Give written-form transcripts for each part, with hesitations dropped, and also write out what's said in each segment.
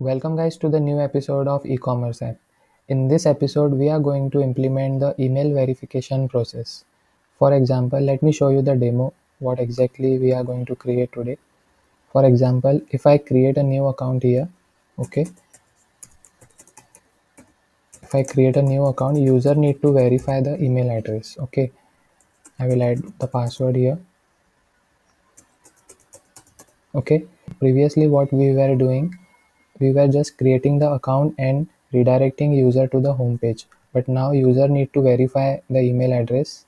Welcome guys to the new episode of e-commerce app. In this episode we are going to implement the email verification process. For example, let me show you the demo what exactly we are going to create today. For example, if I create a new account here, okay. If I create a new account, user need to verify the email address, okay. I will add the password here, okay. Previously what we were doing, we were just creating the account and redirecting user to the home page, but now user need to verify the email address.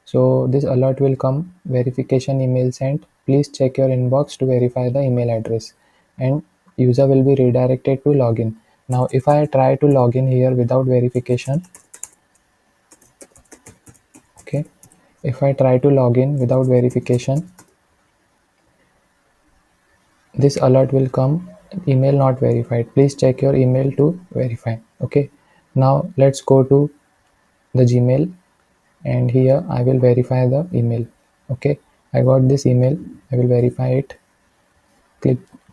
So this alert will come, verification email sent, please check your inbox to verify the email address, and user will be redirected to login. Now if I try to log in here without verification, okay, if I try to log in without verification, this alert will come, email not verified, please check your email to verify. Okay, now let's go to the Gmail, and here I will verify the email. Okay, I got this email, I will verify it.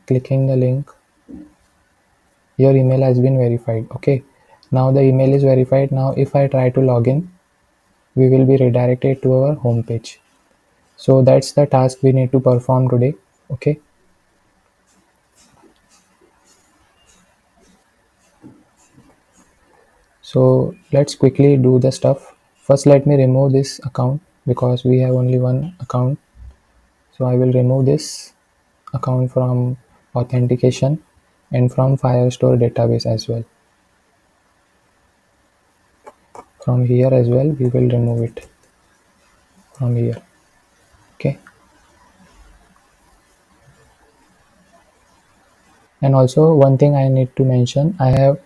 Clicking the link, your email has been verified. Okay, now the email is verified. Now if I try to log in, we will be redirected to our home page. So that's the task we need to perform today. Okay, so let's quickly do the stuff. First let me remove this account because we have only one account. So I will remove this account from authentication and from Firestore database as well. From here as well we will remove it from here. Okay, and also one thing I need to mention, I have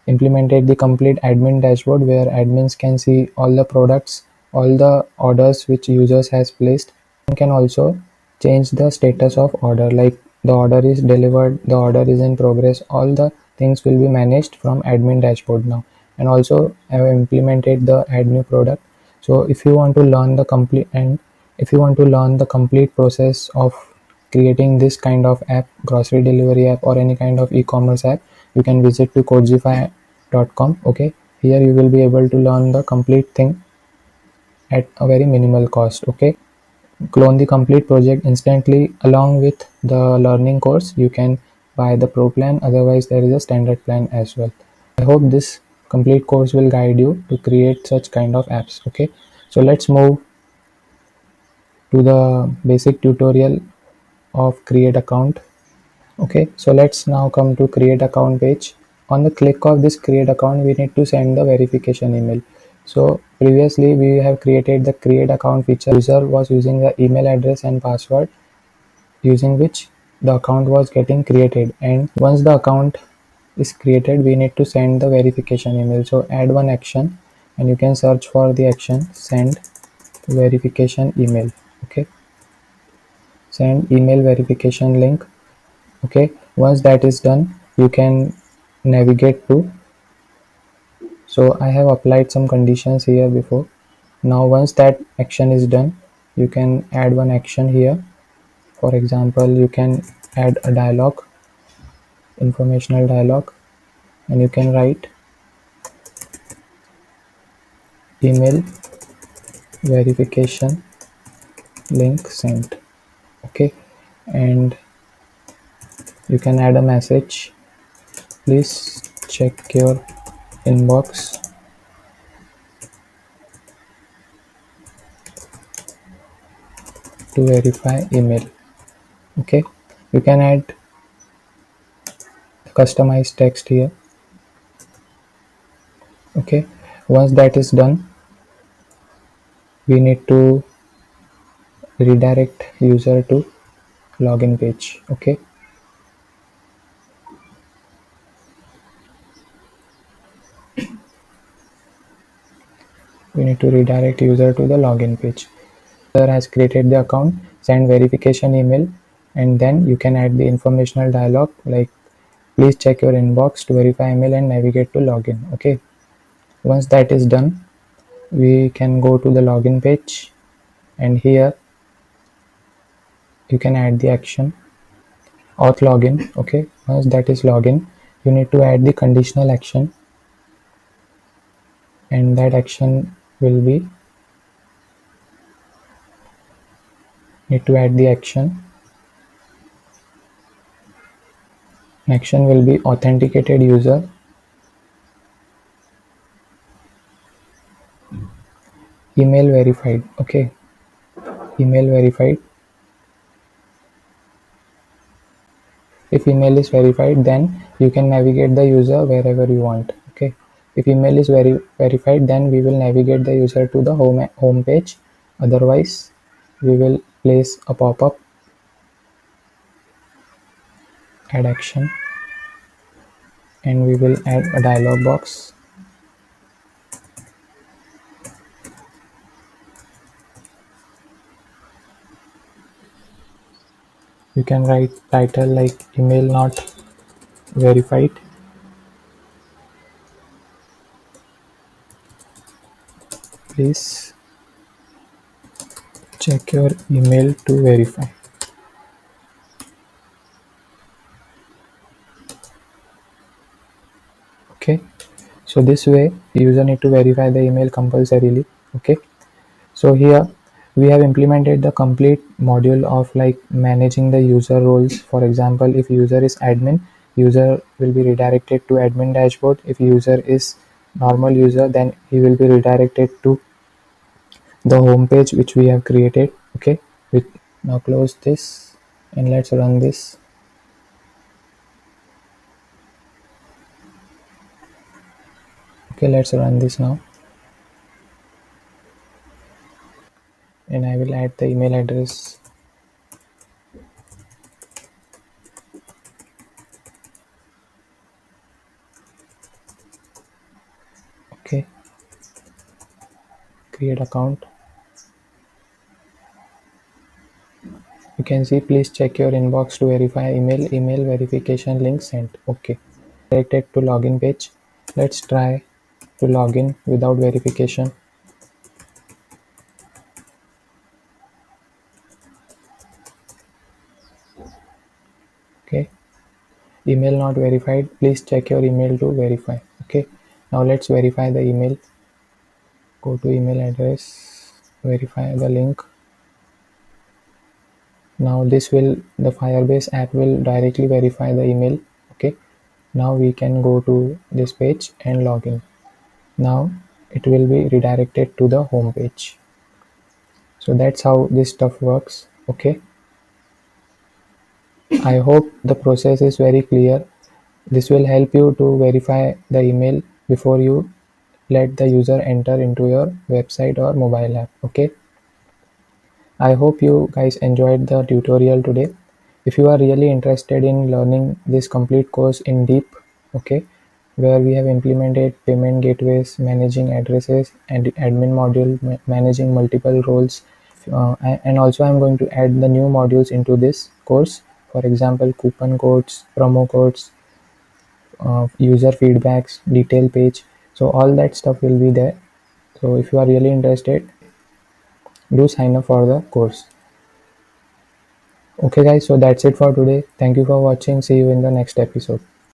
implemented the complete admin dashboard where admins can see all the products, all the orders which users has placed, and can also change the status of order, like the order is delivered, the order is in progress, all the things will be managed from admin dashboard now. And also I have implemented the add new product. So if you want to learn the complete process of creating this kind of app, grocery delivery app or any kind of e-commerce app, you can visit to codzify.com. okay, here you will be able to learn the complete thing at a very minimal cost. Okay, clone the complete project instantly along with the learning course. You can buy the pro plan, otherwise there is a standard plan as well. I hope this complete course will guide you to create such kind of apps. Okay, so let's move to the basic tutorial of create account. Okay, so let's now come to create account page. On the click of this create account, we need to send the verification email. So previously we have created the create account feature. User was using the email address and password using which the account was getting created, and once the account is created we need to send the verification email. So add one action, and you can search for the action send verification email. Okay, send email verification link. Okay, once that is done you can navigate to, so I have applied some conditions here before. Now once that action is done, you can add one action here. For example, you can add a dialog, informational dialog, and you can write email verification link sent. Okay, and you can add a message, please check your inbox to verify email. Okay, you can add customized text here. Okay, once that is done, we need to redirect user to login page. Okay, we need to redirect user to the login page. User has created the account, send verification email, and then you can add the informational dialog like please check your inbox to verify email and navigate to login. Okay, once that is done, we can go to the login page, and here you can add the action auth login. Okay, Once that is login, you need to add the conditional action, and that action will be, need to add the action. Action will be authenticated user, email verified. Okay, email verified. If email is verified, then you can navigate the user wherever you want. Okay, if email is verified, then we will navigate the user to the home page. Otherwise, we will place a pop-up, add action, and we will add a dialog box. You can write title like email not verified. Please check your email to verify. Okay, so this way user need to verify the email compulsorily. Okay, so here we have implemented the complete module of like managing the user roles. For example, if user is admin, user will be redirected to admin dashboard. If user is normal user, then he will be redirected to the home page which we have created. Okay, with now close this and let's run this. Okay, let's run this now, and I will add the email address. Okay, create account. You can see, please check your inbox to verify email verification link sent. Okay, directed to login page. Let's try to log in without verification. Okay, email not verified, please check your email to verify. Okay, now let's verify the email. Go to email address, verify the link. Now this will, the Firebase app will directly verify the email. Okay, now we can go to this page and log in. Now it will be redirected to the home page. So that's how this stuff works. Okay, I hope the process is very clear. This will help you to verify the email before you let the user enter into your website or mobile app. Okay, I hope you guys enjoyed the tutorial today. If you are really interested in learning this complete course in deep, okay, where we have implemented payment gateways, managing addresses, and admin module, managing multiple roles, and also I'm going to add the new modules into this course. For example, coupon codes, promo codes, user feedbacks, detail page. So all that stuff will be there. So if you are really interested, do sign up for the course. Okay guys, so that's it for today. Thank you for watching. See you in the next episode.